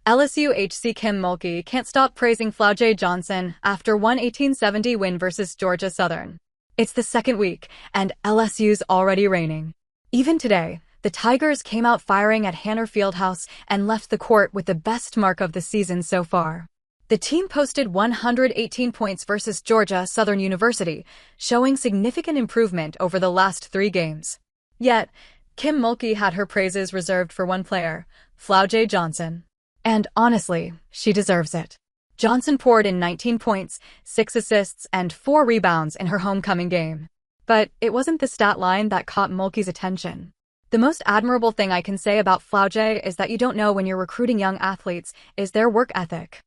LSU HC Kim Mulkey can't stop praising Flau'jae Johnson after one 1870 win versus Georgia Southern. It's the second week, and LSU's already reigning. Even today, the Tigers came out firing at Hanner Fieldhouse and left the court with the best mark of the season so far. The team posted 118 points versus Georgia Southern University, showing significant improvement over the last 3 games. Yet, Kim Mulkey had her praises reserved for one player, Flau'jae Johnson. And honestly, she deserves it. Johnson poured in 19 points, 6 assists, and 4 rebounds in her homecoming game. But it wasn't the stat line that caught Mulkey's attention. The most admirable thing I can say about Flau'jae is that you don't know when you're recruiting young athletes is their work ethic.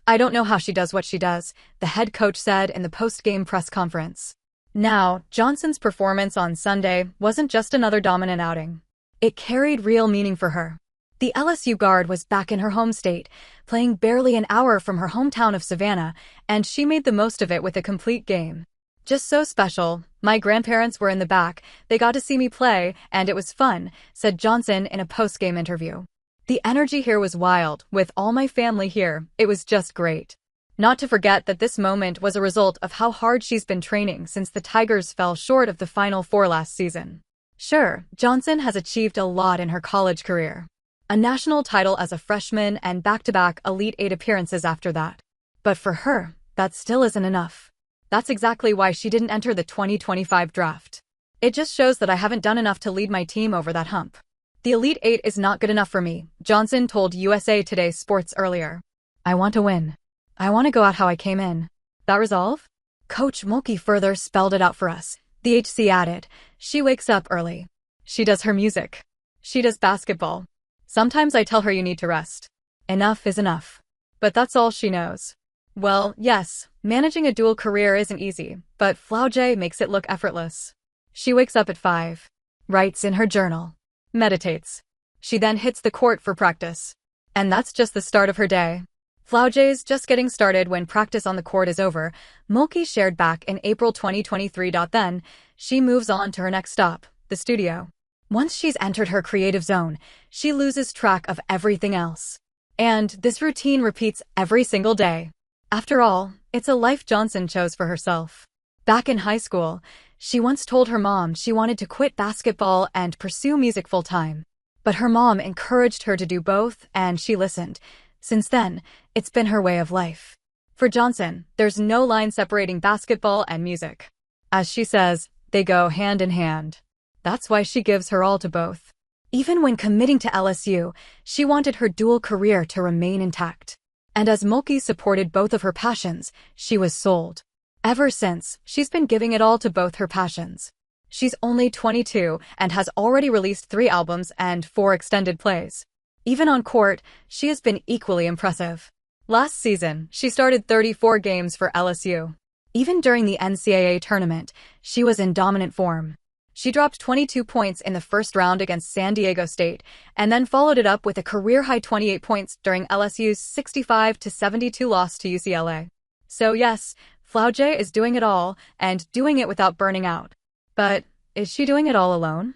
I don't know how she does what she does, the head coach said in the post-game press conference. Now, Johnson's performance on Sunday wasn't just another dominant outing. It carried real meaning for her. The LSU guard was back in her home state, playing barely an hour from her hometown of Savannah, and she made the most of it with a complete game. Just so special. My grandparents were in the back, they got to see me play, and it was fun, said Johnson in a post-game interview. The energy here was wild, with all my family here, it was just great. Not to forget that this moment was a result of how hard she's been training since the Tigers fell short of the Final Four last season. Sure, Johnson has achieved a lot in her college career. A national title as a freshman and back-to-back Elite 8 appearances after that. But for her, that still isn't enough. That's exactly why she didn't enter the 2025 draft. It just shows that I haven't done enough to lead my team over that hump. The Elite 8 is not good enough for me, Johnson told USA Today Sports earlier. I want to win. I want to go out how I came in. That resolve? Coach Mulkey further spelled it out for us. The HC added, she wakes up early. She does her music. She does basketball. Sometimes I tell her you need to rest. Enough is enough. But that's all she knows. Well, yes, managing a dual career isn't easy, but Flau'jae makes it look effortless. She wakes up at 5, writes in her journal, meditates. She then hits the court for practice. And that's just the start of her day. Flau'jae's just getting started when practice on the court is over, Mulkey shared back in April 2023. Then, she moves on to her next stop, the studio. Once she's entered her creative zone, she loses track of everything else. And this routine repeats every single day. After all, it's a life Johnson chose for herself. Back in high school, she once told her mom she wanted to quit basketball and pursue music full-time. But her mom encouraged her to do both, and she listened. Since then, it's been her way of life. For Johnson, there's no line separating basketball and music. As she says, they go hand in hand. That's why she gives her all to both. Even when committing to LSU, she wanted her dual career to remain intact. And as Mulkey supported both of her passions, she was sold. Ever since, she's been giving it all to both her passions. She's only 22 and has already released 3 albums and 4 extended plays. Even on court, she has been equally impressive. Last season, she started 34 games for LSU. Even during the NCAA tournament, she was in dominant form. She dropped 22 points in the first round against San Diego State, and then followed it up with a career-high 28 points during LSU's 65-72 loss to UCLA. So yes, Flau'jae is doing it all, and doing it without burning out. But is she doing it all alone?